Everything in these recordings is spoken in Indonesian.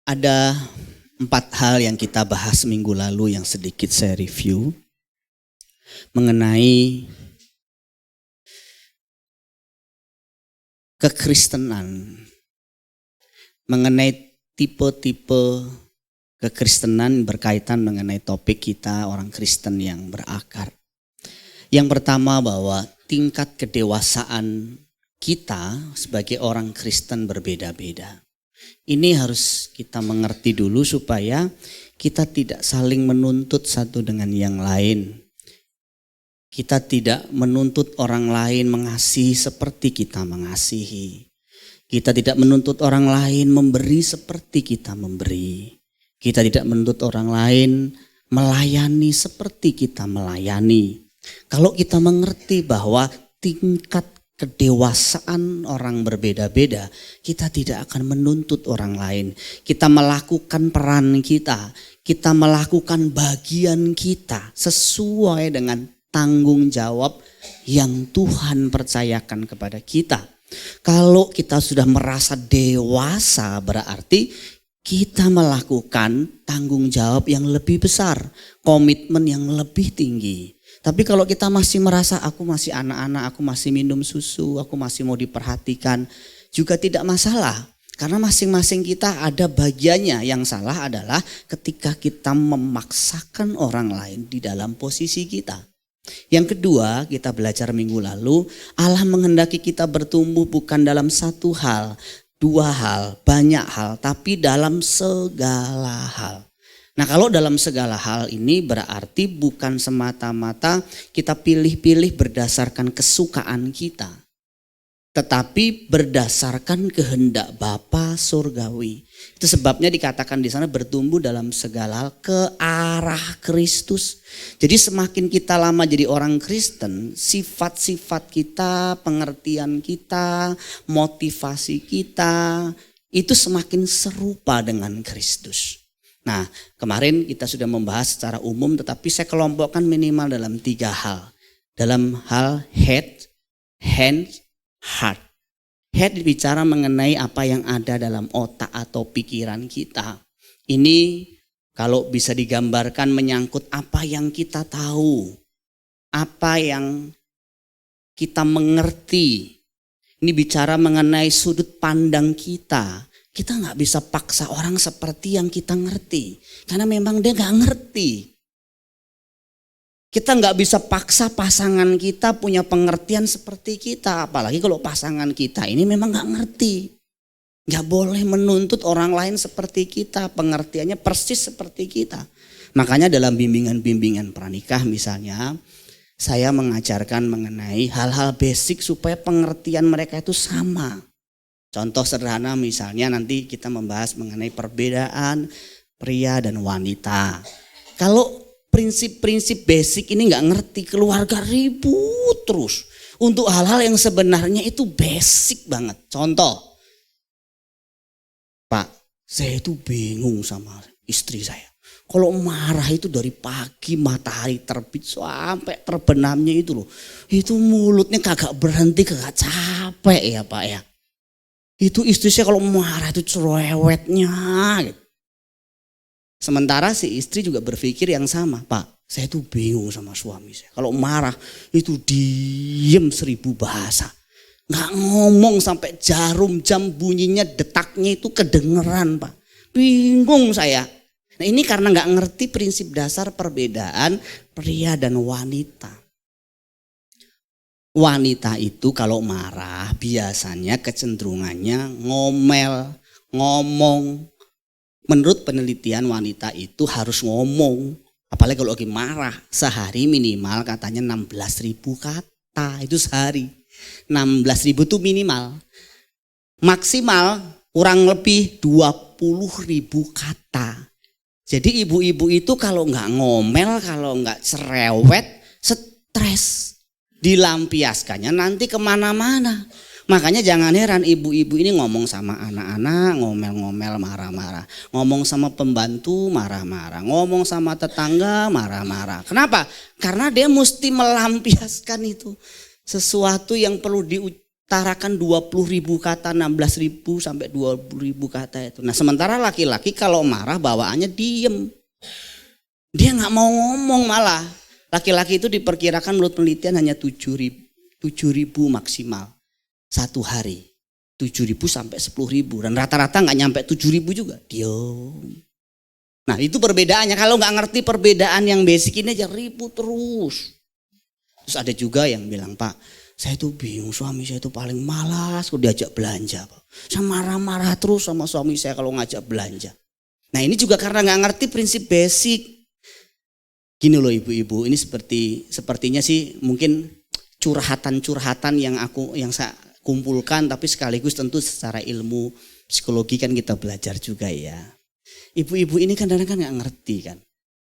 Ada 4 hal yang kita bahas minggu lalu yang sedikit saya review mengenai kekristenan, mengenai tipe-tipe kekristenan berkaitan mengenai topik kita orang Kristen yang berakar. Yang pertama bahwa tingkat kedewasaan kita sebagai orang Kristen berbeda-beda. Ini harus kita mengerti dulu supaya kita tidak saling menuntut satu dengan yang lain. Kita tidak menuntut orang lain mengasihi seperti kita mengasihi. Kita tidak menuntut orang lain memberi seperti kita memberi. Kita tidak menuntut orang lain melayani seperti kita melayani. Kalau kita mengerti bahwa tingkat kedewasaan orang berbeda-beda, kita tidak akan menuntut orang lain. Kita melakukan peran kita melakukan bagian kita sesuai dengan tanggung jawab yang Tuhan percayakan kepada kita. Kalau kita sudah merasa dewasa, berarti kita melakukan tanggung jawab yang lebih besar, komitmen yang lebih tinggi. Tapi kalau kita masih merasa aku masih anak-anak, aku masih minum susu, aku masih mau diperhatikan, juga tidak masalah. Karena masing-masing kita ada bagiannya. Yang salah adalah ketika kita memaksakan orang lain di dalam posisi kita. Yang kedua, kita belajar minggu lalu, Allah menghendaki kita bertumbuh bukan dalam satu hal, 2 hal, banyak hal, tapi dalam segala hal. Nah, kalau dalam segala hal ini berarti bukan semata-mata kita pilih-pilih berdasarkan kesukaan kita, tetapi berdasarkan kehendak Bapa surgawi. Itu sebabnya dikatakan di sana bertumbuh dalam segala hal ke arah Kristus. Jadi semakin kita lama jadi orang Kristen, sifat-sifat kita, pengertian kita, motivasi kita itu semakin serupa dengan Kristus. Nah, kemarin kita sudah membahas secara umum, tetapi saya kelompokkan minimal dalam 3 hal. Dalam hal head, hand, heart. Head bicara mengenai apa yang ada dalam otak atau pikiran kita. Ini kalau bisa digambarkan menyangkut apa yang kita tahu, apa yang kita mengerti. Ini bicara mengenai sudut pandang kita. Kita gak bisa paksa orang seperti yang kita ngerti. Karena memang dia gak ngerti. Kita gak bisa paksa pasangan kita punya pengertian seperti kita. Apalagi kalau pasangan kita ini memang gak ngerti. Gak boleh menuntut orang lain seperti kita. Pengertiannya persis seperti kita. Makanya dalam bimbingan-bimbingan pranikah misalnya, saya mengajarkan mengenai hal-hal basic supaya pengertian mereka itu sama. Contoh sederhana misalnya nanti kita membahas mengenai perbedaan pria dan wanita. Kalau prinsip-prinsip basic ini nggak ngerti, keluarga ribut terus. Untuk hal-hal yang sebenarnya itu basic banget. Contoh, Pak, saya itu bingung sama istri saya. Kalau marah itu dari pagi matahari terbit sampai terbenamnya itu loh. Itu mulutnya kagak berhenti, kagak capek ya Pak ya. Itu istri saya kalau marah itu cerewetnya gitu. Sementara si istri juga berpikir yang sama. Pak, saya tuh bingung sama suami saya. Kalau marah itu diem 1000 bahasa. Gak ngomong sampai jarum jam bunyinya detaknya itu kedengeran Pak. Bingung saya. Nah ini karena gak ngerti prinsip dasar perbedaan pria dan wanita. Wanita itu kalau marah biasanya kecenderungannya ngomel, ngomong. Menurut penelitian wanita itu harus ngomong. Apalagi kalau lagi marah. Sehari minimal katanya 16.000 kata. Itu sehari. 16.000 itu minimal. Maksimal kurang lebih 20.000 kata. Jadi ibu-ibu itu kalau nggak ngomel, kalau nggak cerewet, stres. Dilampiaskannya nanti kemana-mana. Makanya jangan heran ibu-ibu ini ngomong sama anak-anak, ngomel-ngomel, marah-marah. Ngomong sama pembantu, marah-marah. Ngomong sama tetangga, marah-marah. Kenapa? Karena dia mesti melampiaskan itu. Sesuatu yang perlu tarakan 20.000 kata, 16.000 sampai 20.000 kata itu. Nah sementara laki-laki kalau marah bawaannya diem. Dia nggak mau ngomong malah. Laki-laki itu diperkirakan menurut penelitian hanya 7.000 maksimal satu hari. 7.000 sampai 10.000 dan rata-rata nggak nyampe 7.000 juga. Diam. Nah itu perbedaannya. Kalau nggak ngerti perbedaan yang basic ini aja ribut terus. Terus ada juga yang bilang, Pak, saya tuh bingung, suami saya tuh paling malas kalau diajak belanja, Pak. Saya marah-marah terus sama suami saya kalau ngajak belanja. Nah ini juga karena nggak ngerti prinsip basic. Gini loh ibu-ibu, ini sepertinya sih mungkin curhatan-curhatan yang saya kumpulkan, tapi sekaligus tentu secara ilmu psikologi kan kita belajar juga ya. Ibu-ibu ini kadang-kadang nggak ngerti kan.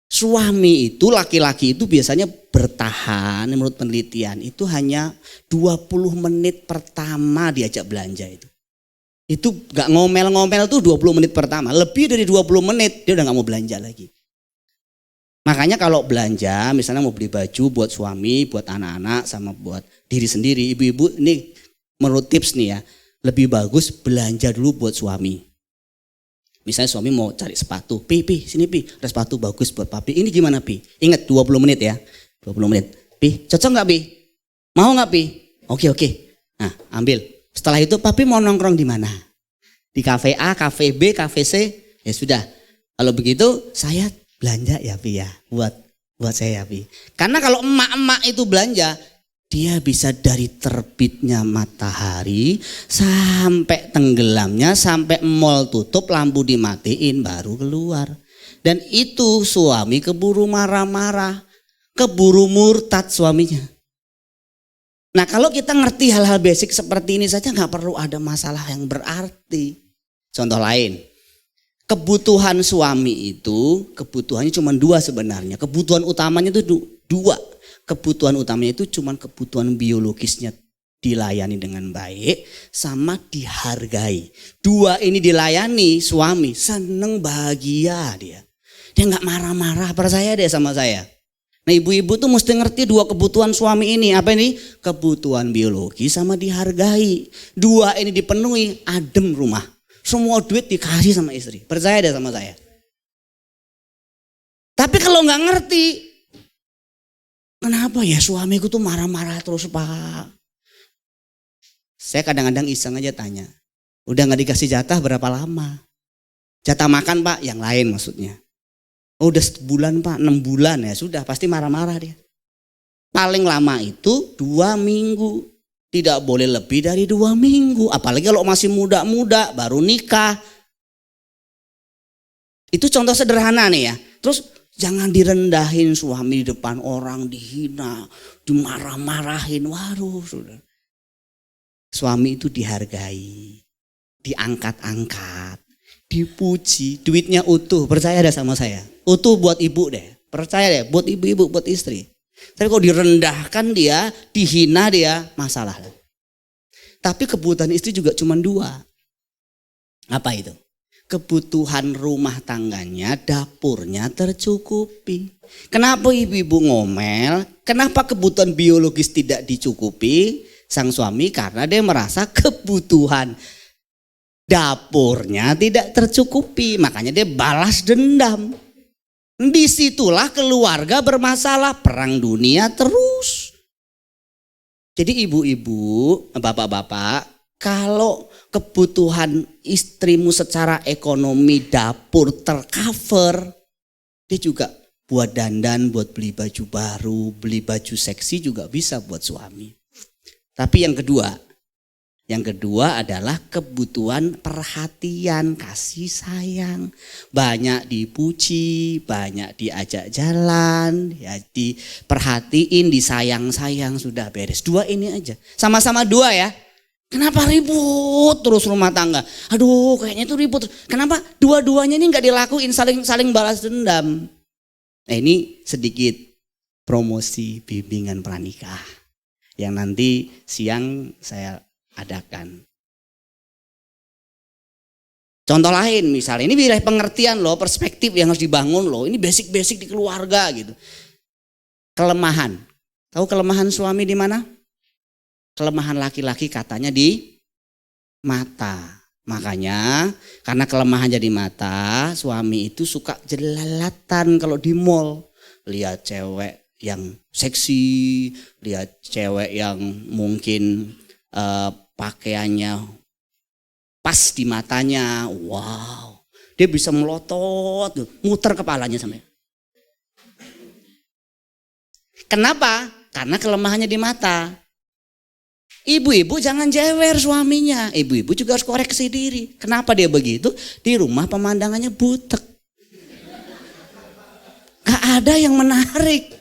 Suami itu, laki-laki itu biasanya bertahan menurut penelitian itu hanya 20 menit pertama diajak belanja itu. Itu gak ngomel-ngomel tuh 20 menit pertama. Lebih dari 20 menit dia udah gak mau belanja lagi. Makanya kalau belanja misalnya mau beli baju buat suami, buat anak-anak sama buat diri sendiri. Ibu-ibu ini menurut tips nih ya, lebih bagus belanja dulu buat suami. Misalnya suami mau cari sepatu, Pi, sini Pi, ada sepatu bagus buat papi. Ini gimana Pi? Ingat 20 menit ya, 20 menit. Pi, cocok gak Pi? Mau gak Pi? Oke. Nah ambil. Setelah itu papi mau nongkrong di mana? Di kafe A, kafe B, kafe C? Ya sudah. Kalau begitu saya belanja ya Pi ya, buat saya ya Pi. Karena kalau emak-emak itu belanja, dia bisa dari terbitnya matahari sampai tenggelamnya, sampai mall tutup, lampu dimatiin baru keluar. Dan itu suami keburu marah-marah, keburu murtad suaminya. Nah kalau kita ngerti hal-hal basic seperti ini saja gak perlu ada masalah yang berarti. Contoh lain. Kebutuhan suami itu kebutuhannya cuma dua sebenarnya. Kebutuhan utamanya itu dua. Kebutuhan utamanya itu cuma kebutuhan biologisnya dilayani dengan baik sama dihargai. Dua ini dilayani suami seneng bahagia dia. Dia gak marah-marah, percaya deh sama saya. Nah ibu-ibu tuh mesti ngerti dua kebutuhan suami ini. Apa ini? Kebutuhan biologi sama dihargai. Dua ini dipenuhi, adem rumah. Semua duit dikasih sama istri. Percaya deh sama saya. Tapi kalau nggak ngerti, kenapa ya suamiku tuh marah-marah terus Pak? Saya kadang-kadang iseng aja tanya. Udah nggak dikasih jatah berapa lama? Jatah makan Pak, yang lain maksudnya. Oh udah sebulan Pak, 6 bulan ya sudah pasti marah-marah dia. Paling lama itu 2 minggu. Tidak boleh lebih dari 2 minggu. Apalagi kalau masih muda-muda baru nikah. Itu contoh sederhana nih ya. Terus jangan direndahin suami di depan orang, dihina, dimarah-marahin. Waduh sudah. Suami itu dihargai, diangkat-angkat, dipuji, duitnya utuh. Percaya deh sama saya. Utuh buat ibu deh. Percaya deh buat ibu-ibu, buat istri. Tapi kalau direndahkan dia, dihina dia, masalah. Tapi kebutuhan istri juga cuma 2. Apa itu? Kebutuhan rumah tangganya, dapurnya tercukupi. Kenapa ibu-ibu ngomel? Kenapa kebutuhan biologis tidak dicukupi? Sang suami karena dia merasa kebutuhan dapurnya tidak tercukupi. Makanya dia balas dendam. Disitulah keluarga bermasalah, perang dunia terus. Jadi ibu-ibu, bapak-bapak, kalau kebutuhan istrimu secara ekonomi dapur tercover, dia juga buat dandan, buat beli baju baru, beli baju seksi juga bisa buat suami. Tapi yang kedua adalah kebutuhan perhatian, kasih sayang. Banyak dipuji, banyak diajak jalan, ya diperhatiin, disayang-sayang, sudah beres. 2 ini aja. Sama-sama 2 ya. Kenapa ribut terus rumah tangga? Aduh kayaknya itu ribut. Kenapa dua-duanya ini gak dilakuin, saling balas dendam. Nah ini sedikit promosi bimbingan pranikah. Yang nanti siang saya adakan. Contoh lain misalnya, ini wilayah pengertian loh, perspektif yang harus dibangun loh. Ini basic-basic di keluarga gitu. Kelemahan. Tahu kelemahan suami di mana? Kelemahan laki-laki katanya di mata. Makanya karena kelemahan jadi mata, suami itu suka jelalatan kalau di mall. Lihat cewek yang seksi, lihat cewek yang mungkin pakaiannya pas di matanya. Wow, dia bisa melotot, muter kepalanya sampai. Kenapa? Karena kelemahannya di mata. Ibu-ibu jangan jewer suaminya. Ibu-ibu juga harus koreksi diri. Kenapa dia begitu? Di rumah pemandangannya butek. Gak ada yang menarik.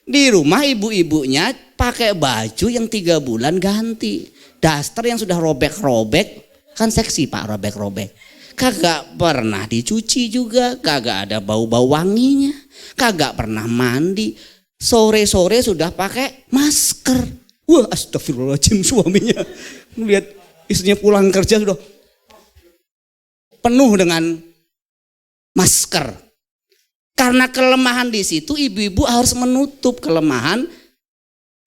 Di rumah ibu-ibunya pakai baju yang 3 bulan ganti. Daster yang sudah robek-robek. Kan seksi Pak robek-robek. Kagak pernah dicuci juga. Kagak ada bau-bau wanginya. Kagak pernah mandi. Sore-sore sudah pakai masker. Wah, astagfirullahaladzim, suaminya melihat istrinya pulang kerja sudah penuh dengan masker. Karena kelemahan di situ, ibu-ibu harus menutup kelemahan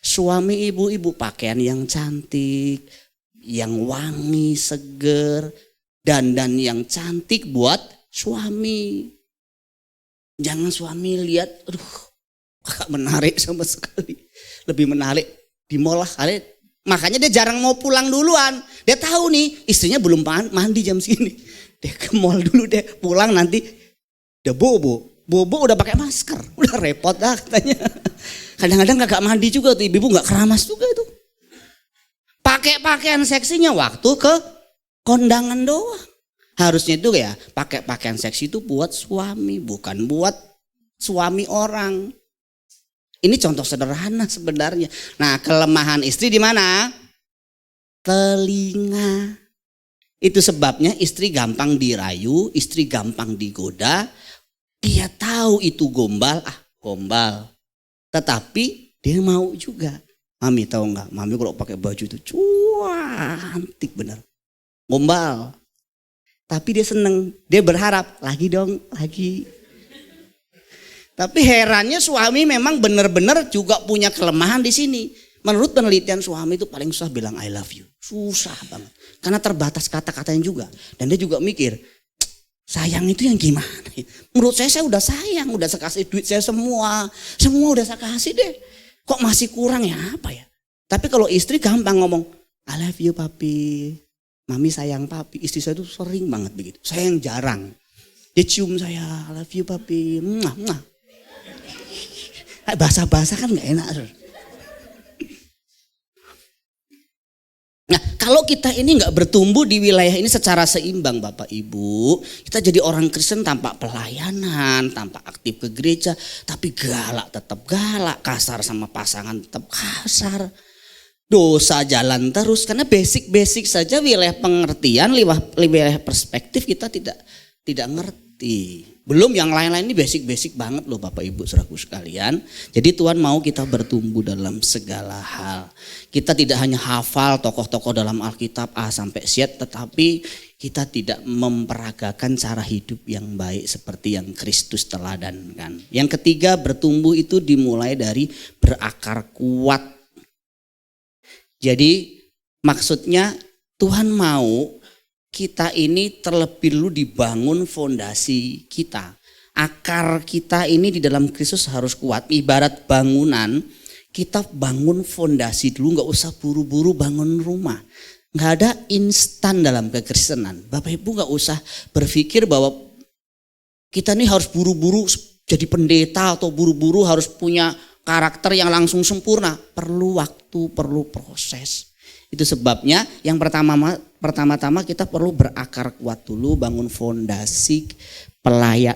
suami ibu-ibu. Pakaian yang cantik, yang wangi, seger, dandan yang cantik buat suami. Jangan suami lihat, aduh, gak menarik sama sekali. Lebih menarik di mall lah. Makanya dia jarang mau pulang duluan. Dia tahu nih istrinya belum mandi jam segini. Dia ke mall dulu deh, pulang nanti udah bobo. Bobo udah pakai masker, udah repot dah katanya. Kadang-kadang kagak mandi juga tuh ibu-ibu, gak keramas juga itu. Pakai pakaian seksinya waktu ke kondangan doang. Harusnya itu ya pakai pakaian seksi itu buat suami, bukan buat suami orang. Ini contoh sederhana sebenarnya. Nah, kelemahan istri di mana? Telinga. Itu sebabnya istri gampang dirayu, istri gampang digoda. Dia tahu itu gombal, gombal. Tetapi dia mau juga. Mami tahu nggak? Mami kalau pakai baju itu cantik bener. Gombal. Tapi dia seneng, dia berharap lagi dong, lagi. Tapi herannya suami memang benar-benar juga punya kelemahan di sini. Menurut penelitian suami itu paling susah bilang I love you. Susah banget. Karena terbatas kata-katanya juga. Dan dia juga mikir, sayang itu yang gimana? Menurut saya udah sayang, udah saya kasih duit saya semua. Semua udah saya kasih deh. Kok masih kurang ya apa ya? Tapi kalau istri gampang ngomong, I love you papi. Mami sayang papi. Istri saya tuh sering banget begitu. Saya yang jarang. Dia cium saya, I love you papi. Mwah, mwah. Bahasa-bahasa kan gak enak. Nah, kalau kita ini gak bertumbuh di wilayah ini secara seimbang Bapak Ibu, kita jadi orang Kristen tanpa pelayanan, tanpa aktif ke gereja, tapi galak tetap galak, kasar sama pasangan tetap kasar. Dosa jalan terus karena basic-basic saja wilayah pengertian, wilayah perspektif kita tidak ngerti. Belum yang lain-lain ini basic-basic banget loh Bapak Ibu saudaraku sekalian. Jadi Tuhan mau kita bertumbuh dalam segala hal. Kita tidak hanya hafal tokoh-tokoh dalam Alkitab A sampai Z, tetapi kita tidak memperagakan cara hidup yang baik seperti yang Kristus teladankan. Yang ketiga, bertumbuh itu dimulai dari berakar kuat. Jadi maksudnya Tuhan mau kita ini terlebih dulu dibangun fondasi kita. Akar kita ini di dalam Kristus harus kuat. Ibarat bangunan, kita bangun fondasi dulu, gak usah buru-buru bangun rumah. Gak ada instan dalam kekristenan. Bapak Ibu gak usah berpikir bahwa kita ini harus buru-buru jadi pendeta atau buru-buru harus punya karakter yang langsung sempurna. Perlu waktu, perlu proses. Itu sebabnya yang pertama-tama kita perlu berakar kuat dulu, bangun fondasi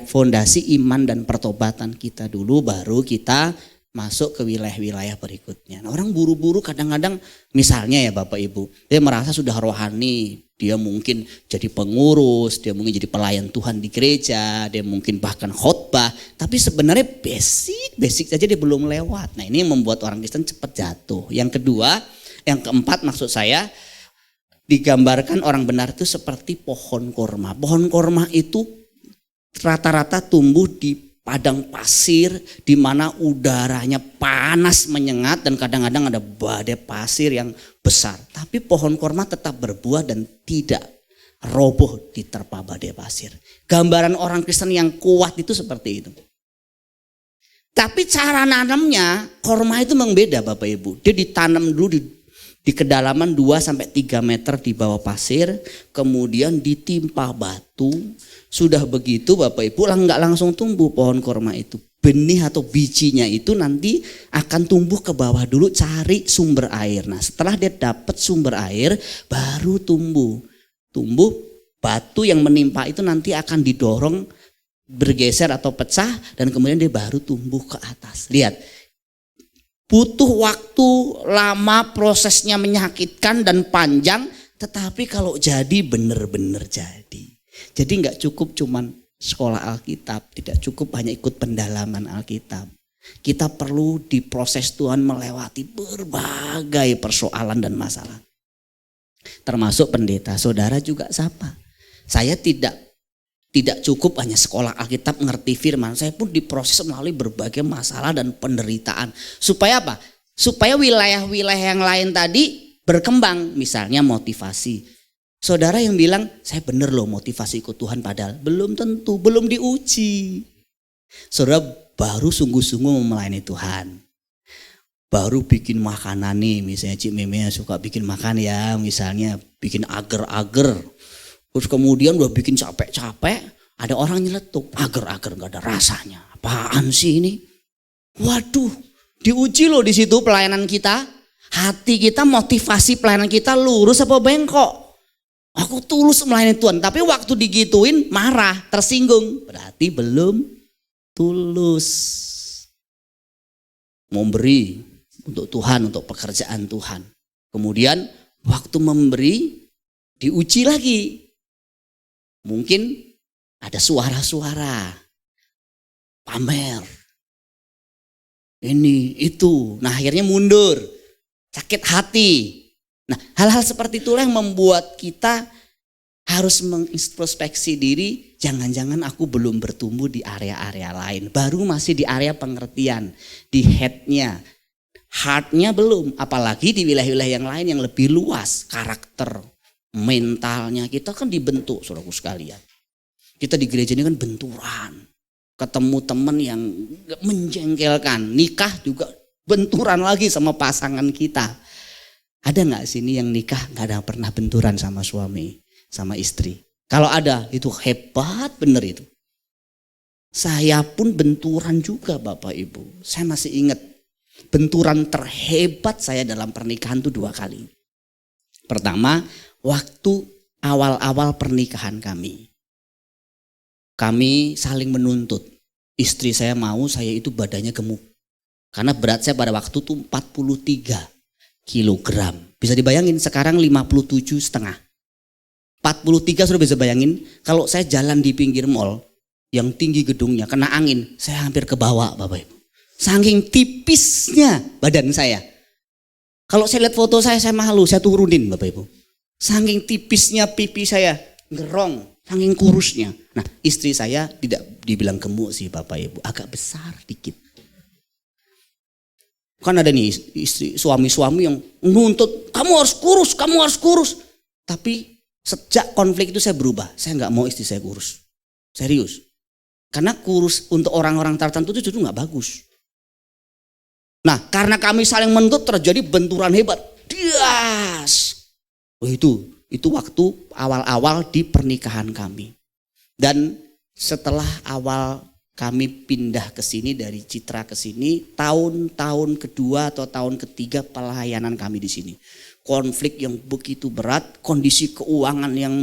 fondasi iman dan pertobatan kita dulu, baru kita masuk ke wilayah-wilayah berikutnya. Nah, orang buru-buru kadang-kadang misalnya ya Bapak Ibu, dia merasa sudah rohani, dia mungkin jadi pengurus, dia mungkin jadi pelayan Tuhan di gereja, dia mungkin bahkan khotbah, tapi sebenarnya basic saja dia belum lewat. Nah, ini yang membuat orang Kristen cepat jatuh. Yang keempat maksud saya, digambarkan orang benar itu seperti pohon korma. Pohon korma itu rata-rata tumbuh di padang pasir di mana udaranya panas menyengat dan kadang-kadang ada badai pasir yang besar. Tapi pohon korma tetap berbuah dan tidak roboh diterpa badai pasir. Gambaran orang Kristen yang kuat itu seperti itu. Tapi cara nanamnya korma itu memang beda Bapak Ibu. Dia ditanam dulu di kedalaman 2-3 meter di bawah pasir, kemudian ditimpa batu. Sudah begitu Bapak Ibu nggak langsung tumbuh pohon korma itu. Benih atau bijinya itu nanti akan tumbuh ke bawah dulu, cari sumber air. Nah setelah dia dapat sumber air baru tumbuh. Tumbuh, batu yang menimpa itu nanti akan didorong bergeser atau pecah dan kemudian dia baru tumbuh ke atas. Lihat, butuh waktu lama, prosesnya menyakitkan dan panjang, tetapi kalau jadi benar-benar jadi. Jadi nggak cukup cuman sekolah Alkitab, tidak cukup hanya ikut pendalaman Alkitab. Kita perlu diproses Tuhan melewati berbagai persoalan dan masalah. Termasuk pendeta, saudara juga sama. Saya tidak cukup hanya sekolah Alkitab ngerti firman, saya pun diproses melalui berbagai masalah dan penderitaan. Supaya apa? Supaya wilayah-wilayah yang lain tadi berkembang, misalnya motivasi. Saudara yang bilang, saya bener loh motivasi ikut Tuhan, padahal belum tentu, belum diuji. Saudara baru sungguh-sungguh melayani Tuhan. Baru bikin makanan nih, misalnya Cik Meme suka bikin makan ya, misalnya bikin agar-agar. Terus kemudian udah bikin capek-capek, ada orang nyeletuk, agar-agar gak ada rasanya. Apaan sih ini? Waduh, diuji loh di situ pelayanan kita. Hati kita, motivasi pelayanan kita lurus apa bengkok? Aku tulus melayani Tuhan, tapi waktu digituin marah, tersinggung. Berarti belum tulus. Memberi untuk Tuhan, untuk pekerjaan Tuhan. Kemudian waktu memberi diuji lagi. Mungkin ada suara-suara pamer. Ini, itu. Nah akhirnya mundur. Sakit hati. Nah hal-hal seperti itulah yang membuat kita harus mengintrospeksi diri. Jangan-jangan aku belum bertumbuh di area-area lain. Baru masih di area pengertian. Di headnya. Heartnya belum. Apalagi di wilayah-wilayah yang lain yang lebih luas. Karakter, mentalnya. Kita kan dibentuk saudaraku sekalian. Kita di gereja ini kan benturan. Ketemu teman yang menjengkelkan. Nikah juga benturan lagi sama pasangan kita. Ada gak sini yang nikah gak ada pernah benturan sama suami, sama istri? Kalau ada itu hebat bener itu. Saya pun benturan juga Bapak Ibu. Saya masih ingat benturan terhebat saya dalam pernikahan itu 2 kali. Pertama, waktu awal-awal pernikahan kami. Kami saling menuntut. Istri saya mau saya itu badannya gemuk. Karena berat saya pada waktu itu 43 kilogram. Bisa dibayangin sekarang 57,5. 43 sudah bisa bayangin. Kalau saya jalan di pinggir mall yang tinggi gedungnya kena angin, saya hampir ke bawah Bapak Ibu. Saking tipisnya badan saya. Kalau saya lihat foto saya malu, saya turunin Bapak Ibu. Saking tipisnya pipi saya, gerong, saking kurusnya. Nah istri saya tidak dibilang gemuk sih Bapak Ibu, agak besar dikit. Kan ada nih istri, suami-suami yang menuntut, kamu harus kurus, kamu harus kurus. Tapi sejak konflik itu saya berubah, saya gak mau istri saya kurus. Serius. Karena kurus untuk orang-orang tertentu itu justru gak bagus. Nah karena kami saling menuntut terjadi benturan hebat. Dias. Oh itu waktu awal-awal di pernikahan kami. Dan setelah awal kami pindah ke sini dari Citra ke sini, tahun kedua atau tahun ketiga pelayanan kami di sini. Konflik yang begitu berat, kondisi keuangan yang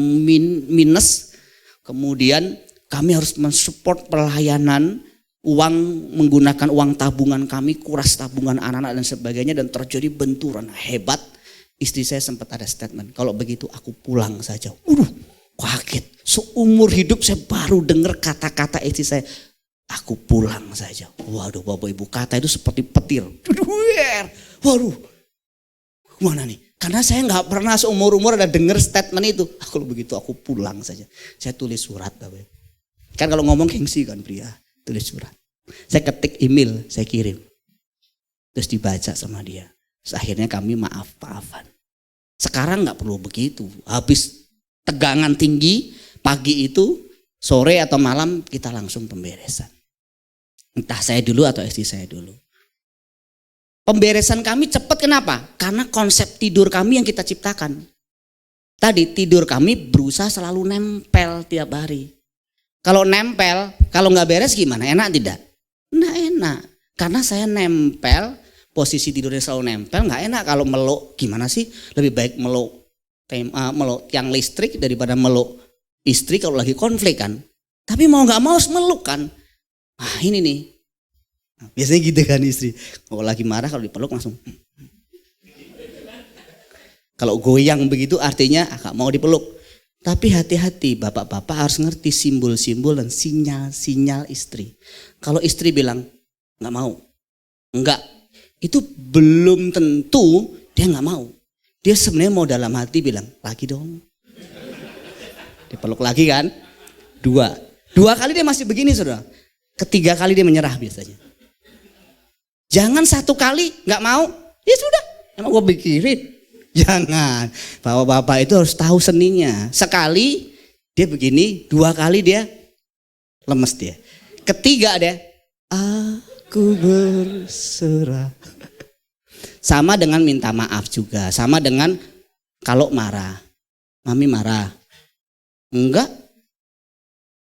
minus. Kemudian kami harus mensupport pelayanan, menggunakan uang tabungan kami, kuras tabungan anak-anak dan sebagainya, dan terjadi benturan hebat. Istri saya sempat ada statement, kalau begitu aku pulang saja. Kaget, seumur hidup saya baru dengar kata-kata istri saya, aku pulang saja. Waduh Bapak Ibu, kata itu seperti petir. Waduh, gimana nih? Karena saya gak pernah seumur-umur ada dengar statement itu. Kalau begitu aku pulang saja. Saya tulis surat Bapak Ibu. Kan kalau ngomong gengsi kan pria. tulis surat. Saya ketik email, saya kirim. Terus dibaca sama dia. Terus akhirnya kami maafan. Sekarang nggak perlu begitu. Habis tegangan tinggi, pagi itu, sore atau malam kita langsung pemberesan. Entah saya dulu atau istri saya dulu. Pemberesan kami cepat kenapa? Karena konsep tidur kami yang kita ciptakan. Tadi tidur kami berusaha selalu nempel tiap hari. Kalau nempel, kalau nggak beres gimana? Enak tidak? Nggak enak. Karena saya nempel, posisi tidurnya selalu nempel, nggak enak kalau meluk. Gimana sih? Lebih baik meluk tiang listrik daripada meluk istri kalau lagi konflik kan. Tapi mau nggak mau harus meluk kan. Nah ini nih. Nah, biasanya gitu kan istri. Kalau lagi marah kalau dipeluk langsung. Kalau goyang begitu artinya gak mau dipeluk. Tapi hati-hati, bapak-bapak harus ngerti simbol-simbol dan sinyal-sinyal istri. Kalau istri bilang gak mau, enggak, itu belum tentu dia gak mau. Dia sebenarnya mau dalam hati bilang, lagi dong. Dipeluk lagi kan? Dua kali dia masih begini saudara. Ketiga kali dia menyerah biasanya. Jangan satu kali gak mau, ya sudah, emang gue pikirin. Jangan, bapak-bapak itu harus tahu seninya. Sekali dia begini, dua kali dia lemes dia. Ketiga dia, aku berserah. Sama dengan minta maaf juga, sama dengan kalau marah. Mami marah, enggak.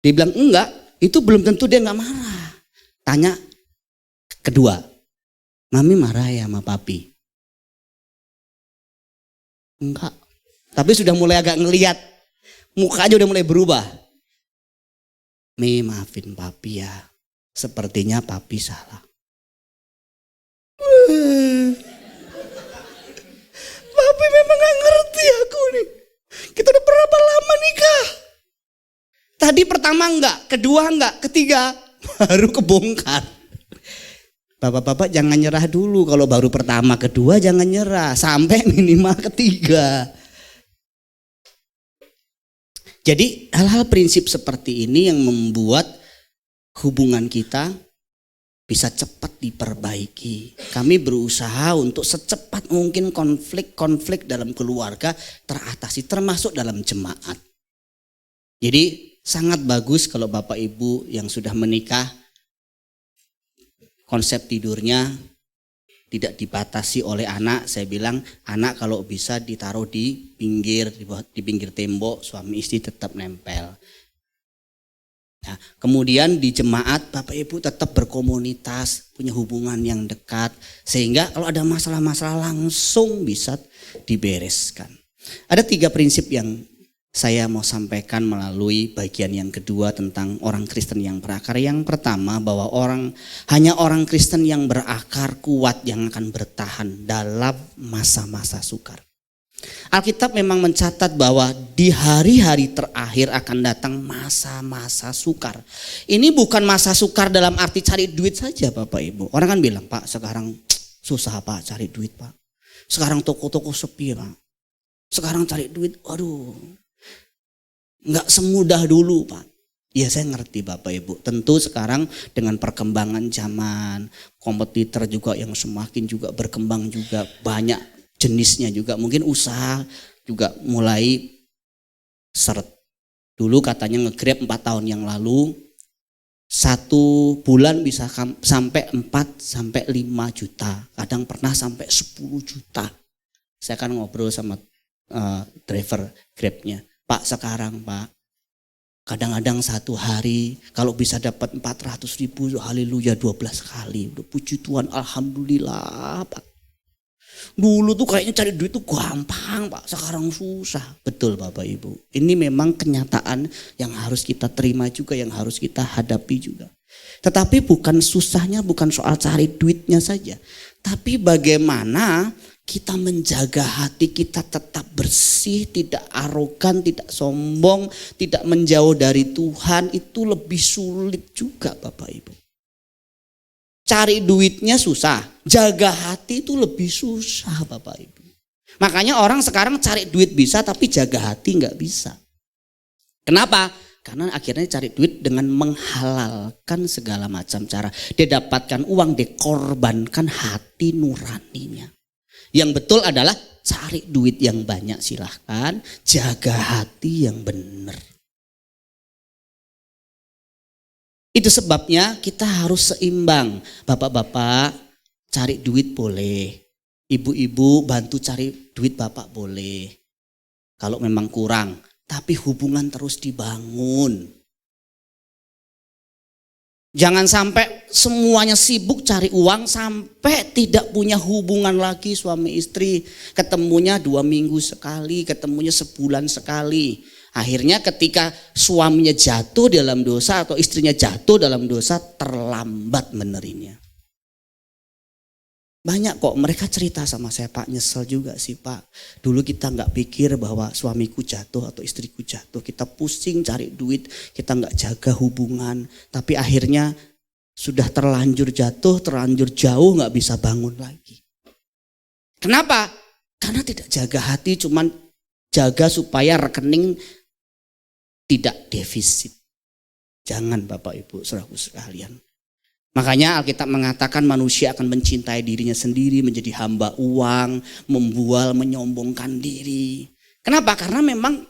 Dia bilang enggak, itu belum tentu dia enggak marah. Tanya kedua, mami marah ya sama papi? Enggak. Tapi sudah mulai agak ngelihat. Muka aja udah mulai berubah. Mi maafin papi ya. Sepertinya papi salah. Papi memang gak ngerti aku nih. Kita udah berapa lama nikah? Tadi pertama enggak, kedua enggak, ketiga baru kebongkar. Bapak-bapak jangan nyerah dulu, kalau baru pertama, kedua jangan nyerah, sampai minimal ketiga. Jadi hal-hal prinsip seperti ini yang membuat hubungan kita bisa cepat diperbaiki. Kami berusaha untuk secepat mungkin konflik-konflik dalam keluarga teratasi, termasuk dalam jemaat. Jadi sangat bagus kalau Bapak Ibu yang sudah menikah, konsep tidurnya tidak dibatasi oleh anak. Saya bilang anak kalau bisa ditaruh di pinggir tembok, suami istri tetap nempel. Nah, kemudian di jemaat Bapak Ibu tetap berkomunitas, punya hubungan yang dekat. Sehingga kalau ada masalah-masalah langsung bisa dibereskan. Ada 3 prinsip yang saya mau sampaikan melalui bagian yang kedua tentang orang Kristen yang berakar. Yang pertama bahwa hanya orang Kristen yang berakar kuat yang akan bertahan dalam masa-masa sukar. Alkitab memang mencatat bahwa di hari-hari terakhir akan datang masa-masa sukar. Ini bukan masa sukar dalam arti cari duit saja Bapak Ibu. Orang kan bilang, Pak sekarang susah Pak cari duit Pak. Sekarang toko-toko sepi Pak. Sekarang cari duit, waduh. Enggak semudah dulu Pak. Ya saya ngerti Bapak Ibu. Tentu sekarang dengan perkembangan zaman, kompetitor juga yang semakin juga berkembang juga, banyak jenisnya juga. Mungkin usaha juga mulai seret. Dulu katanya nge-Grab 4 tahun yang lalu, 1 bulan bisa sampai 4 sampai 5 juta. Kadang pernah sampai 10 juta. Saya kan ngobrol sama driver Grabnya. Pak sekarang Pak, kadang-kadang 1 hari kalau bisa dapat 400.000, haleluya 12 kali. Udah puji Tuhan, alhamdulillah Pak. Dulu tuh kayaknya cari duit tuh gampang Pak, sekarang susah. Betul Bapak Ibu, ini memang kenyataan yang harus kita terima juga, yang harus kita hadapi juga. Tetapi bukan susahnya, bukan soal cari duitnya saja. Tapi bagaimana kita menjaga hati kita tetap bersih, tidak arogan, tidak sombong, tidak menjauh dari Tuhan, itu lebih sulit juga Bapak Ibu. Cari duitnya susah, jaga hati itu lebih susah Bapak Ibu. Makanya orang sekarang cari duit bisa tapi jaga hati nggak bisa. Kenapa? Karena akhirnya cari duit dengan menghalalkan segala macam cara. Dia dapatkan uang, dikorbankan hati nuraninya. Yang betul adalah cari duit yang banyak silahkan, jaga hati yang benar. Itu sebabnya kita harus seimbang. Bapak-bapak cari duit boleh. Ibu-ibu bantu cari duit bapak boleh. Kalau memang kurang. Tapi hubungan terus dibangun. Jangan sampai semuanya sibuk cari uang sampai tidak punya hubungan lagi suami istri. Ketemunya 2 minggu sekali, ketemunya sebulan sekali. Akhirnya ketika suaminya jatuh dalam dosa atau istrinya jatuh dalam dosa, terlambat benerinnya. Banyak kok mereka cerita sama saya, Pak, nyesel juga sih Pak. Dulu kita nggak pikir bahwa suamiku jatuh atau istriku jatuh. Kita pusing cari duit, kita nggak jaga hubungan. Tapi akhirnya sudah terlanjur jatuh, terlanjur jauh, nggak bisa bangun lagi. Kenapa? Karena tidak jaga hati, cuman jaga supaya rekening tidak defisit. Jangan Bapak Ibu saudaraku sekalian. Makanya Alkitab mengatakan manusia akan mencintai dirinya sendiri, menjadi hamba uang, membual, menyombongkan diri. Kenapa? Karena memang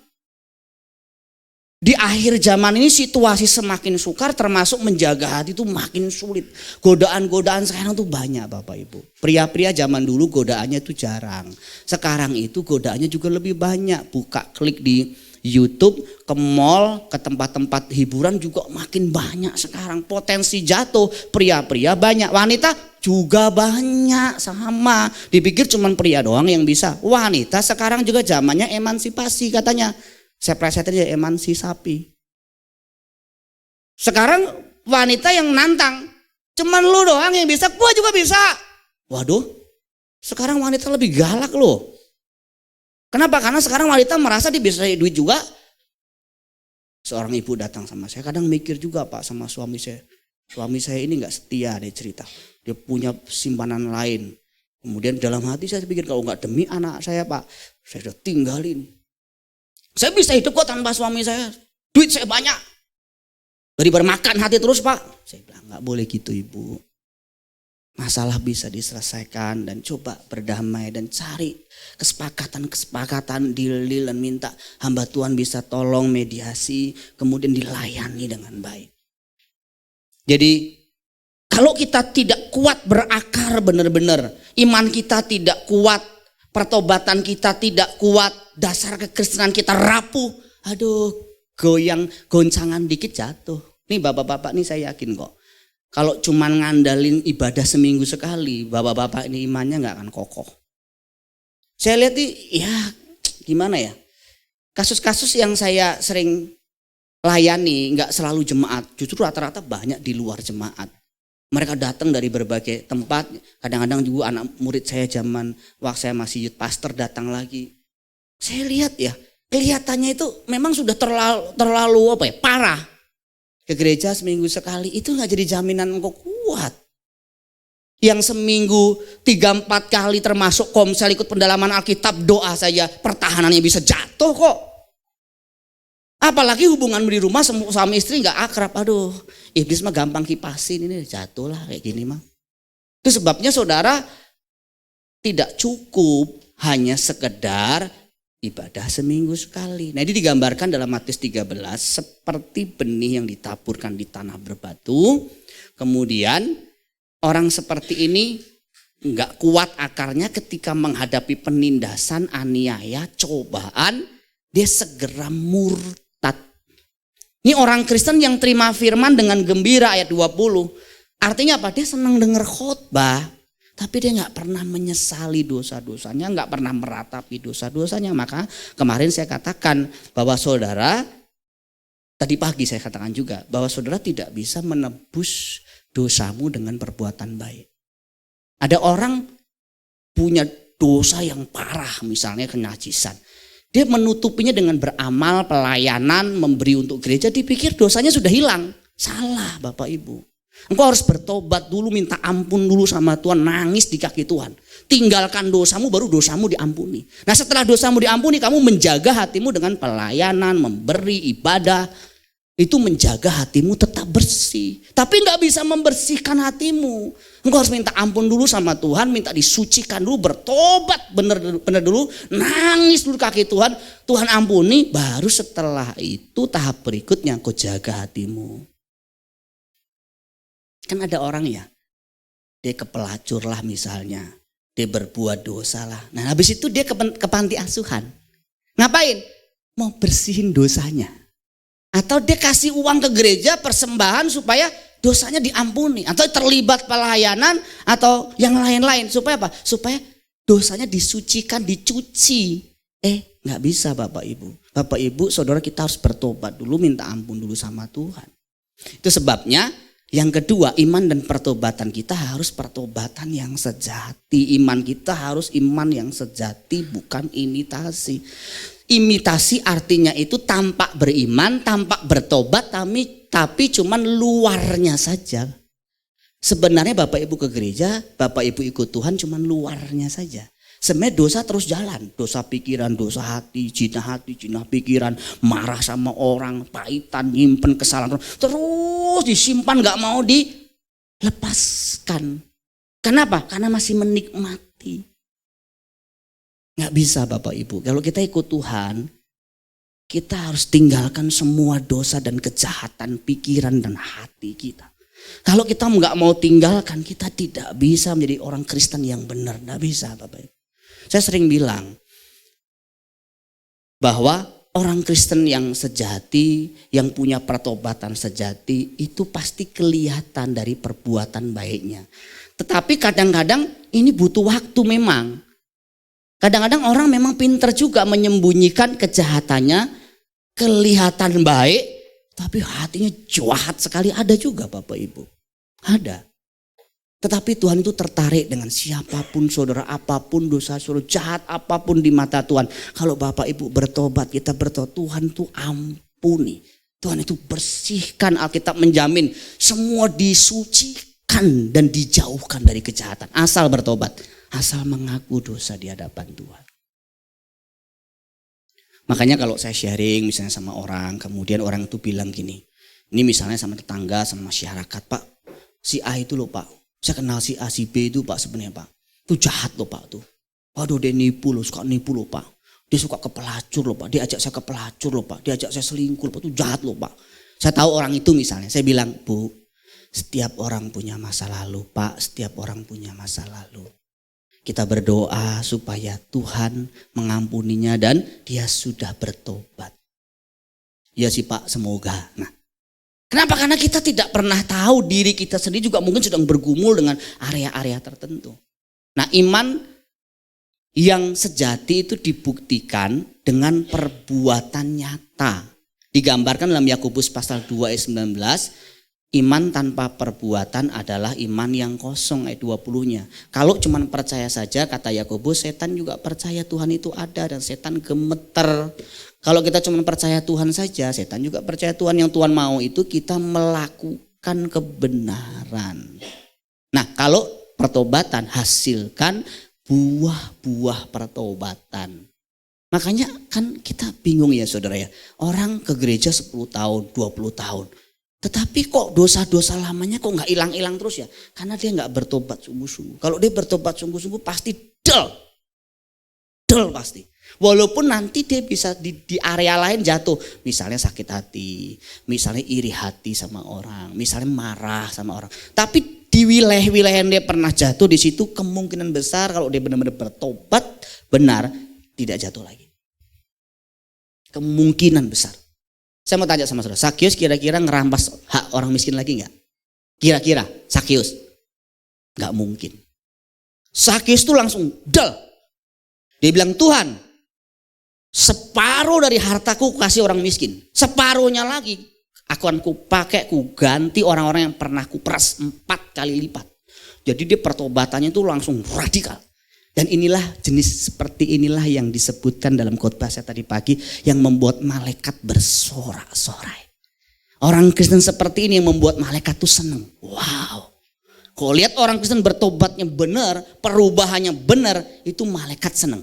di akhir zaman ini situasi semakin sukar, termasuk menjaga hati itu makin sulit. Godaan-godaan sekarang tuh banyak Bapak Ibu. Pria-pria zaman dulu godaannya itu jarang. Sekarang itu godaannya juga lebih banyak. Buka klik di YouTube, ke mall, ke tempat-tempat hiburan juga makin banyak sekarang. Potensi jatuh pria-pria banyak, wanita juga banyak sama. Dipikir cuma pria doang yang bisa. Wanita sekarang juga zamannya emansipasi katanya. Saya preset aja emansipasi. Sekarang wanita yang nantang. Cuman lu doang yang bisa, gua juga bisa. Waduh, sekarang wanita lebih galak loh. Kenapa? Karena sekarang wanita merasa dia bisa duit juga. Seorang ibu datang sama saya, kadang mikir juga Pak sama suami saya. Suami saya ini gak setia, dia cerita. Dia punya simpanan lain. Kemudian dalam hati saya pikir kalau gak demi anak saya Pak, saya sudah tinggalin. Saya bisa hidup kok tanpa suami saya. Duit saya banyak. Daripada makan hati terus Pak. Saya bilang gak boleh gitu Ibu. Masalah bisa diselesaikan dan coba berdamai dan cari kesepakatan, deal dan minta hamba Tuhan bisa tolong mediasi, kemudian dilayani dengan baik. Jadi kalau kita tidak kuat berakar benar-benar, iman kita tidak kuat, pertobatan kita tidak kuat, dasar kekristenan kita rapuh, aduh goyang goncangan dikit jatuh. Nih bapak-bapak nih saya yakin kok. Kalau cuman ngandalin ibadah seminggu sekali, bapak-bapak ini imannya gak akan kokoh. Saya lihat nih, ya gimana ya. Kasus-kasus yang saya sering layani gak selalu jemaat. Justru rata-rata banyak di luar jemaat. Mereka datang dari berbagai tempat. Kadang-kadang juga anak murid saya zaman waktu saya masih youth pastor datang lagi. Saya lihat ya, kelihatannya itu memang sudah terlalu apa ya, parah. Ke gereja seminggu sekali itu gak jadi jaminan engkau kuat. Yang seminggu 3-4 kali termasuk komsel ikut pendalaman Alkitab doa saja pertahanannya bisa jatuh kok. Apalagi hubungan di rumah suami istri gak akrab. Aduh iblis mah gampang kipasin ini jatuh lah kayak gini mah. Itu sebabnya saudara tidak cukup hanya sekedar ibadah seminggu sekali. Nah ini digambarkan dalam Matius 13 seperti benih yang ditaburkan di tanah berbatu. Kemudian orang seperti ini enggak kuat akarnya ketika menghadapi penindasan, aniaya, cobaan. Dia segera murtad. Ini orang Kristen yang terima firman dengan gembira ayat 20. Artinya apa? Dia senang dengar khotbah. Tapi dia gak pernah menyesali dosa-dosanya, gak pernah meratapi dosa-dosanya. Maka kemarin saya katakan bahwa saudara, tadi pagi saya katakan juga, bahwa saudara tidak bisa menebus dosamu dengan perbuatan baik. Ada orang punya dosa yang parah, misalnya kenajisan. Dia menutupinya dengan beramal, pelayanan, memberi untuk gereja, dipikir dosanya sudah hilang. Salah Bapak Ibu. Engkau harus bertobat dulu, minta ampun dulu sama Tuhan, nangis di kaki Tuhan. Tinggalkan dosamu, baru dosamu diampuni. Nah setelah dosamu diampuni, kamu menjaga hatimu dengan pelayanan, memberi, ibadah. Itu menjaga hatimu tetap bersih. Tapi gak bisa membersihkan hatimu. Engkau harus minta ampun dulu sama Tuhan, minta disucikan dulu, bertobat bener dulu, nangis dulu kaki Tuhan, Tuhan ampuni, baru setelah itu tahap berikutnya engkau jaga hatimu. Kan ada orang ya, dia kepelacur lah misalnya, dia berbuat dosa lah. Nah habis itu dia ke panti asuhan. Ngapain? Mau bersihin dosanya. Atau dia kasih uang ke gereja persembahan supaya dosanya diampuni. Atau terlibat pelayanan atau yang lain-lain. Supaya apa? Supaya dosanya disucikan, dicuci. Gak bisa Bapak Ibu. Bapak Ibu, saudara, kita harus bertobat dulu, minta ampun dulu sama Tuhan. Itu sebabnya yang kedua, iman dan pertobatan kita harus pertobatan yang sejati. Iman kita harus iman yang sejati, bukan imitasi. Imitasi artinya itu tampak beriman, tampak bertobat, tapi cuman luarnya saja. Sebenarnya Bapak Ibu ke gereja, Bapak Ibu ikut Tuhan cuman luarnya saja. Sebenarnya dosa terus jalan. Dosa pikiran, dosa hati, jinah pikiran, marah sama orang, pahitan, nyimpen kesalahan. Terus disimpan, gak mau dilepaskan. Kenapa? Karena masih menikmati. Gak bisa Bapak Ibu. Kalau kita ikut Tuhan, kita harus tinggalkan semua dosa dan kejahatan pikiran dan hati kita. Kalau kita gak mau tinggalkan, kita tidak bisa menjadi orang Kristen yang benar. Gak bisa Bapak Ibu. Saya sering bilang bahwa orang Kristen yang sejati, yang punya pertobatan sejati, itu pasti kelihatan dari perbuatan baiknya. Tetapi kadang-kadang ini butuh waktu memang. Kadang-kadang orang memang pintar juga menyembunyikan kejahatannya, kelihatan baik, tapi hatinya jahat sekali. Ada juga Bapak Ibu, ada. Tetapi Tuhan itu tertarik dengan siapapun saudara, apapun dosa saudara, jahat apapun di mata Tuhan. Kalau Bapak Ibu bertobat, kita bertobat, Tuhan itu ampuni. Tuhan itu bersihkan. Alkitab menjamin semua disucikan dan dijauhkan dari kejahatan. Asal bertobat, asal mengaku dosa di hadapan Tuhan. Makanya kalau saya sharing misalnya sama orang, kemudian orang itu bilang gini, ini misalnya sama tetangga, sama masyarakat, Pak, si A itu loh Pak. Saya kenal si A, si B itu Pak sebenarnya Pak. Itu jahat loh Pak tuh. Waduh dia nipu loh, suka nipu loh Pak. Dia suka ke pelacur loh Pak. Dia ajak saya ke pelacur loh Pak. Dia ajak saya selingkuh loh Pak. Itu jahat loh Pak. Saya tahu orang itu misalnya. Saya bilang, Bu, setiap orang punya masa lalu Pak. Setiap orang punya masa lalu. Kita berdoa supaya Tuhan mengampuninya dan dia sudah bertobat. Ya sih Pak, semoga. Nah. Kenapa? Karena kita tidak pernah tahu diri kita sendiri juga mungkin sedang bergumul dengan area-area tertentu. Nah iman yang sejati itu dibuktikan dengan perbuatan nyata. Digambarkan dalam Yakobus pasal 2 ayat 19. Iman tanpa perbuatan adalah iman yang kosong ayat 20-nya. Kalau cuma percaya saja kata Yakobus, setan juga percaya Tuhan itu ada dan setan gemeter. Kalau kita cuma percaya Tuhan saja, setan juga percaya Tuhan. Yang Tuhan mau itu kita melakukan kebenaran. Nah kalau pertobatan, hasilkan buah-buah pertobatan. Makanya kan kita bingung ya saudara ya. Orang ke gereja 10 tahun, 20 tahun. Tetapi kok dosa-dosa lamanya kok gak hilang-hilang terus ya. Karena dia gak bertobat sungguh-sungguh. Kalau dia bertobat sungguh-sungguh pasti del pasti. Walaupun nanti dia bisa di area lain jatuh. Misalnya sakit hati, misalnya iri hati sama orang, misalnya marah sama orang. Tapi di wilayah-wilayah yang dia pernah jatuh di situ kemungkinan besar kalau dia benar-benar bertobat benar tidak jatuh lagi. Kemungkinan besar. Saya mau tanya sama saudara, Sakius kira-kira ngerampas hak orang miskin lagi enggak? Kira-kira Sakius? Enggak mungkin. Sakius tuh langsung del. Dia bilang, Tuhan, separuh dari hartaku kasih orang miskin. Separuhnya lagi akan kupakai, ku ganti orang-orang yang pernah kuperas 4 kali lipat. Jadi dia pertobatannya itu langsung radikal. Dan inilah jenis seperti inilah yang disebutkan dalam khotbah saya tadi pagi yang membuat malaikat bersorak-sorai. Orang Kristen seperti ini yang membuat malaikat tuh senang. Wow. Kalau lihat orang Kristen bertobatnya benar, perubahannya benar, itu malaikat senang.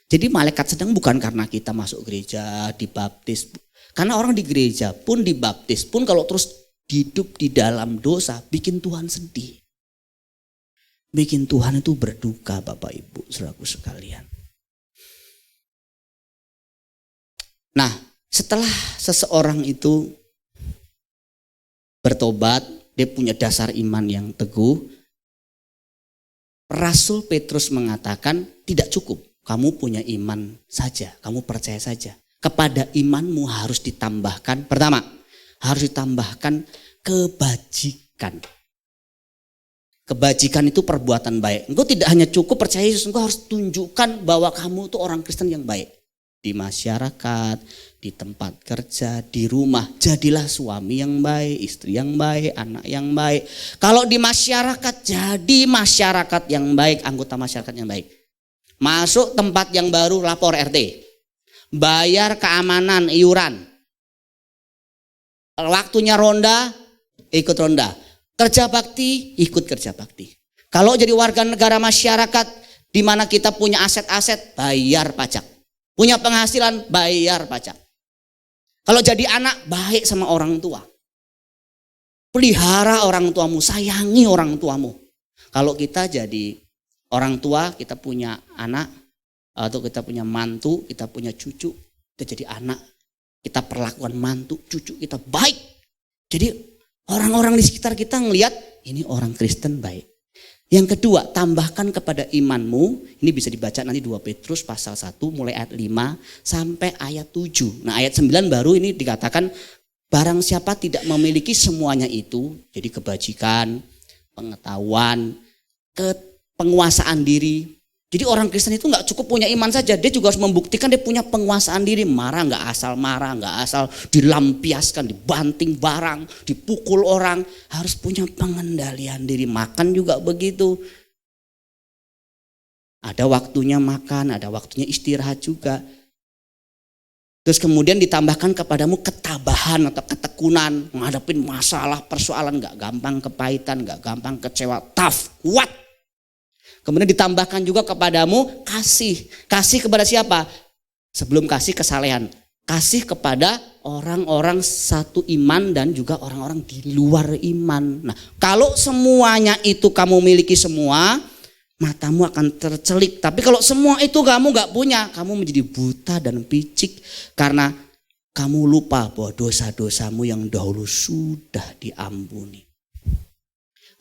Jadi malaikat senang bukan karena kita masuk gereja, dibaptis. Karena orang di gereja pun dibaptis pun kalau terus hidup di dalam dosa bikin Tuhan sedih. Bikin Tuhan itu berduka, Bapak Ibu, saudaraku sekalian. Nah, setelah seseorang itu bertobat, dia punya dasar iman yang teguh, Rasul Petrus mengatakan tidak cukup. Kamu punya iman saja, kamu percaya saja. Kepada imanmu harus ditambahkan, pertama, harus ditambahkan kebajikan. Kebajikan itu perbuatan baik. Engkau tidak hanya cukup percaya Yesus, engkau harus tunjukkan bahwa kamu itu orang Kristen yang baik. Di masyarakat, di tempat kerja, di rumah, jadilah suami yang baik, istri yang baik, anak yang baik. Kalau di masyarakat, jadi masyarakat yang baik, anggota masyarakat yang baik. Masuk tempat yang baru, lapor RT. Bayar keamanan, iuran. Waktunya ronda, ikut ronda. Kerja bakti, ikut kerja bakti. Kalau jadi warga negara masyarakat, di mana kita punya aset-aset, bayar pajak. Punya penghasilan, bayar pajak. Kalau jadi anak, baik sama orang tua. Pelihara orang tuamu, sayangi orang tuamu. Kalau kita jadi orang tua, kita punya anak, atau kita punya mantu, kita punya cucu, kita jadi anak, kita perlakuan mantu, cucu kita baik. Jadi orang-orang di sekitar kita ngelihat, ini orang Kristen baik. Yang kedua, tambahkan kepada imanmu, ini bisa dibaca nanti 2 Petrus pasal 1 mulai ayat 5 sampai ayat 7. Nah ayat 9 baru ini dikatakan, barang siapa tidak memiliki semuanya itu, jadi kebajikan, pengetahuan, penguasaan diri. Jadi orang Kristen itu gak cukup punya iman saja, dia juga harus membuktikan dia punya penguasaan diri. Marah gak asal dilampiaskan, dibanting barang, dipukul orang. Harus punya pengendalian diri, makan juga begitu. Ada waktunya makan, ada waktunya istirahat juga. Terus kemudian ditambahkan kepadamu ketabahan atau ketekunan, menghadapi masalah, persoalan, gak gampang kepahitan, gak gampang kecewa, tough, kuat. Kemudian ditambahkan juga kepadamu kasih. Kasih kepada siapa? Sebelum kasih kesalehan. Kasih kepada orang-orang satu iman dan juga orang-orang di luar iman. Nah, kalau semuanya itu kamu miliki semua, matamu akan tercelik. Tapi kalau semua itu kamu gak punya, kamu menjadi buta dan picik. Karena kamu lupa bahwa dosa-dosamu yang dahulu sudah diampuni.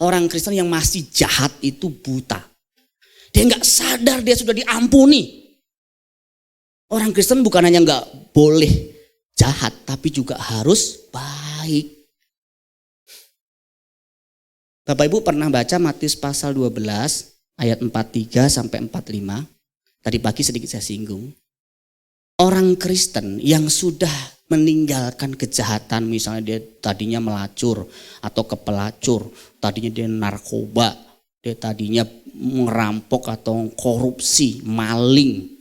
Orang Kristen yang masih jahat itu buta. Dia gak sadar dia sudah diampuni. Orang Kristen bukan hanya gak boleh jahat, tapi juga harus baik. Bapak Ibu pernah baca Matius pasal 12 ayat 43 sampai 45. Tadi pagi sedikit saya singgung. Orang Kristen yang sudah meninggalkan kejahatan, misalnya dia tadinya melacur atau kepelacur, tadinya dia narkoba, dia tadinya merampok atau korupsi, maling.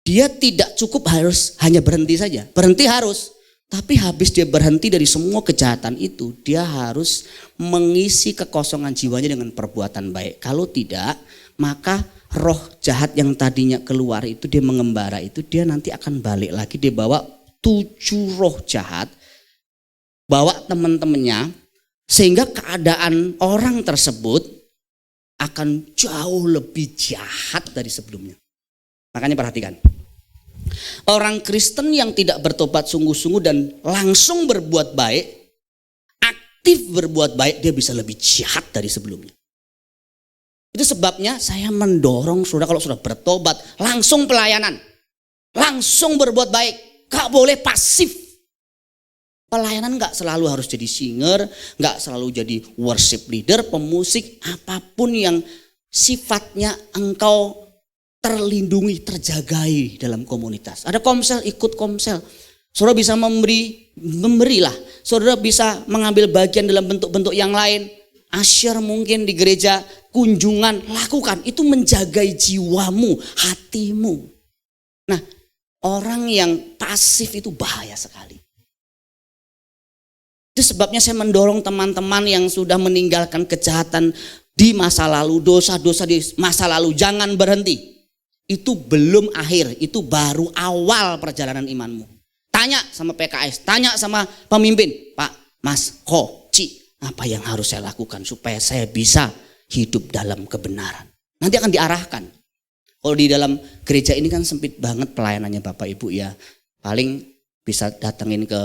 Dia tidak cukup harus hanya berhenti saja. Berhenti harus. Tapi habis dia berhenti dari semua kejahatan itu, dia harus mengisi kekosongan jiwanya dengan perbuatan baik. Kalau tidak, maka roh jahat yang tadinya keluar itu, dia mengembara itu, dia nanti akan balik lagi. Dia bawa 7 roh jahat, bawa teman-temannya, sehingga keadaan orang tersebut akan jauh lebih jahat dari sebelumnya. Makanya perhatikan. Orang Kristen yang tidak bertobat sungguh-sungguh dan langsung berbuat baik, aktif berbuat baik, dia bisa lebih jahat dari sebelumnya. Itu sebabnya saya mendorong saudara kalau sudah bertobat, langsung pelayanan. Langsung berbuat baik, gak boleh pasif. Pelayanan gak selalu harus jadi singer, gak selalu jadi worship leader, pemusik, apapun yang sifatnya engkau terlindungi, terjagai dalam komunitas. Ada komsel, ikut komsel. Saudara bisa memberilah. Saudara bisa mengambil bagian dalam bentuk-bentuk yang lain. Asyir mungkin di gereja, kunjungan, lakukan. Itu menjagai jiwamu, hatimu. Nah, orang yang pasif itu bahaya sekali. Itu sebabnya saya mendorong teman-teman yang sudah meninggalkan kejahatan di masa lalu, dosa-dosa di masa lalu, jangan berhenti. Itu belum akhir, itu baru awal perjalanan imanmu. tanya sama PKS, tanya sama pemimpin, Pak, Mas, Ci, apa yang harus saya lakukan supaya saya bisa hidup dalam kebenaran. Nanti akan diarahkan. Kalau di dalam gereja ini kan sempit banget pelayanannya Bapak Ibu ya. Paling bisa datengin ke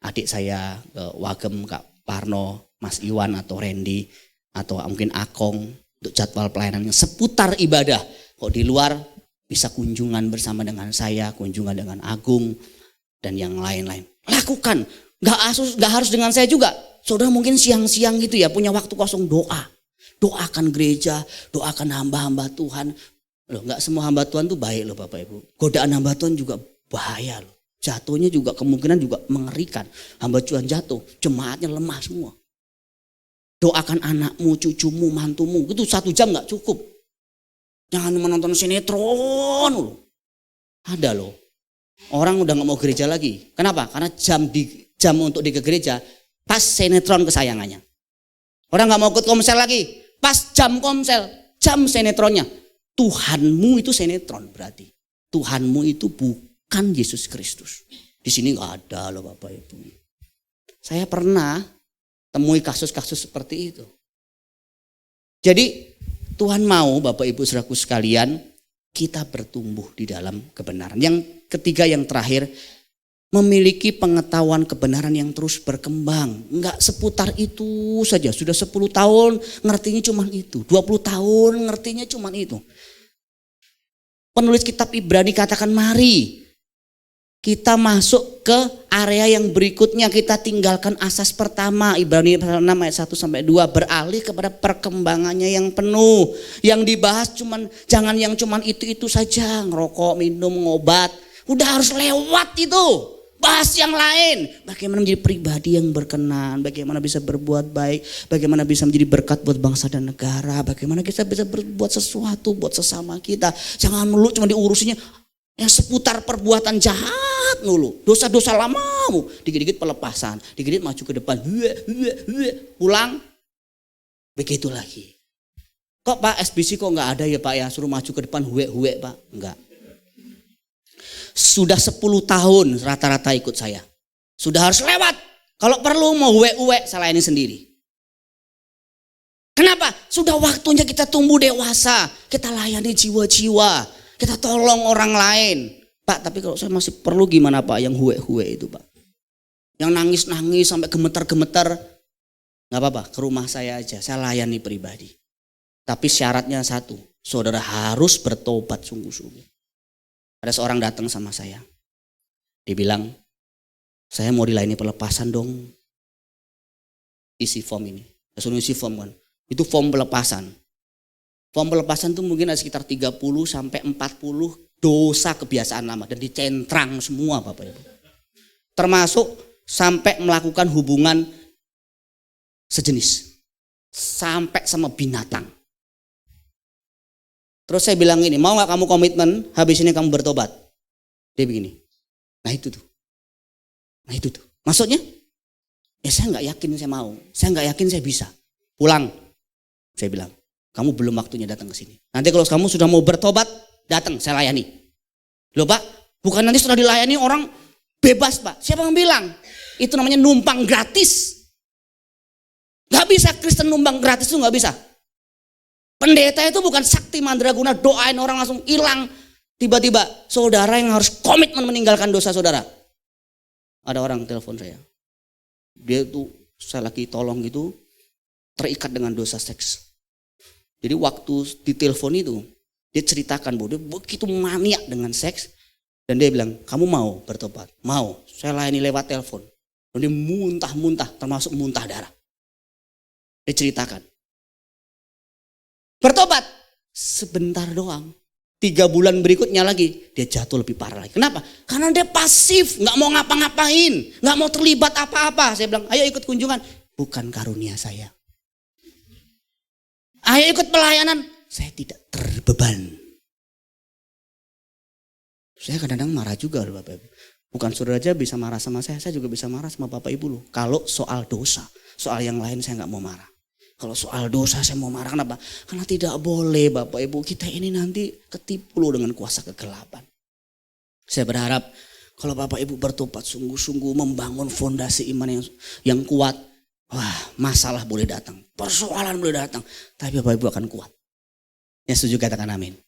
adik saya, ke Wagem, Kak Parno, Mas Iwan atau Randy, atau mungkin Akong untuk jadwal pelayanannya seputar ibadah. Kok di luar bisa kunjungan bersama dengan saya, kunjungan dengan Agung dan yang lain-lain. Lakukan, nggak harus dengan saya juga. Saudara mungkin siang-siang gitu ya punya waktu kosong doa. Doakan gereja, doakan hamba-hamba Tuhan. Loh, nggak semua hamba Tuhan tuh baik loh Bapak Ibu. Godaan hamba Tuhan juga bahaya loh. Jatuhnya juga kemungkinan juga mengerikan. Hamba Tuhan jatuh, jemaatnya lemah semua. Doakan anakmu, cucumu, mantumu. Itu 1 jam gak cukup. Jangan menonton sinetron loh. Ada loh. Orang udah gak mau gereja lagi. Kenapa? Karena jam untuk ke gereja pas sinetron kesayangannya. Orang gak mau ikut komsel lagi. Pas jam komsel, jam sinetronnya. Tuhanmu itu sinetron berarti. Tuhanmu itu bukan Yesus Kristus. Di sini gak ada loh Bapak Ibu. Saya pernah temui kasus-kasus seperti itu. Jadi Tuhan mau Bapak Ibu Saudaraku sekalian kita bertumbuh di dalam kebenaran. Yang ketiga yang terakhir memiliki pengetahuan kebenaran yang terus berkembang. Enggak seputar itu saja. Sudah 10 tahun ngertinya cuma itu. 20 tahun ngertinya cuma itu. Penulis kitab Ibrani katakan mari kita masuk ke area yang berikutnya, kita tinggalkan asas pertama. Ibrani 6 ayat 1-2 beralih kepada perkembangannya yang penuh. Yang dibahas jangan yang cuman itu saja, ngerokok, minum, ngobat. Udah harus lewat itu. Bahas yang lain. Bagaimana menjadi pribadi yang berkenan, bagaimana bisa berbuat baik, bagaimana bisa menjadi berkat buat bangsa dan negara, bagaimana kita bisa berbuat sesuatu buat sesama kita. Jangan melulu cuma diurusinya yang seputar perbuatan jahat dulu, dosa-dosa lamamu, dikit-dikit pelepasan, dikit-dikit maju ke depan, pulang, begitu lagi. Kok Pak SBC kok nggak ada ya Pak ya, suruh maju ke depan, huwe Pak, enggak. Sudah 10 tahun rata-rata ikut saya, sudah harus lewat. Kalau perlu mau huwe, saya layani sendiri. Kenapa? Sudah waktunya kita tumbuh dewasa, kita layani jiwa-jiwa. Kita tolong orang lain. Pak, tapi kalau saya masih perlu gimana Pak? Yang huwe itu Pak. Yang nangis-nangis sampai gemetar-gemetar. Gak apa-apa, ke rumah saya aja. Saya layani pribadi. Tapi syaratnya satu. Saudara harus bertobat sungguh-sungguh. Ada seorang datang sama saya. Dia bilang, saya mau dilayani pelepasan dong. Isi form ini. Saya suruh isi form kan. Itu form pelepasan. Form pelepasan itu mungkin ada sekitar 30 sampai 40 dosa kebiasaan lama dan dicentrang semua Bapak Ibu. Termasuk sampai melakukan hubungan sejenis. Sampai sama binatang. Terus saya bilang ini, mau gak kamu komitmen habis ini kamu bertobat? Dia begini, nah itu tuh. Maksudnya? Ya saya gak yakin saya mau, saya gak yakin saya bisa. Pulang, saya bilang. Kamu belum waktunya datang ke sini. Nanti kalau kamu sudah mau bertobat, datang, saya layani. Loh Pak, bukan nanti setelah dilayani orang bebas Pak. Siapa yang bilang? Itu namanya numpang gratis. Gak bisa Kristen numpang gratis itu gak bisa. Pendeta itu bukan sakti mandraguna, doain orang langsung hilang. Tiba-tiba saudara yang harus komitmen meninggalkan dosa saudara. Ada orang telepon saya. Dia tuh, saya lagi tolong gitu, terikat dengan dosa seks. Jadi waktu ditelepon itu, dia ceritakan bahwa dia begitu maniak dengan seks. Dan dia bilang, kamu mau bertobat? Mau, saya layani lewat telepon. Dan dia muntah-muntah, termasuk muntah darah. Dia ceritakan. Bertobat, sebentar doang. 3 bulan berikutnya lagi, dia jatuh lebih parah lagi. Kenapa? Karena dia pasif, gak mau ngapa-ngapain. Gak mau terlibat apa-apa. Saya bilang, ayo ikut kunjungan. Bukan karunia saya. Ayo ikut pelayanan, saya tidak terbeban. Saya kadang-kadang marah juga loh Bapak Ibu. Bukan saudara aja bisa marah sama saya juga bisa marah sama Bapak Ibu loh. Kalau soal dosa, soal yang lain saya gak mau marah. Kalau soal dosa saya mau marah, kenapa? Karena tidak boleh Bapak Ibu, kita ini nanti ketipu loh dengan kuasa kegelapan. Saya berharap Kalau Bapak Ibu bertobat sungguh-sungguh membangun fondasi iman yang kuat, wah masalah boleh datang, persoalan boleh datang, tapi Bapak Ibu akan kuat. Yang setuju katakan amin.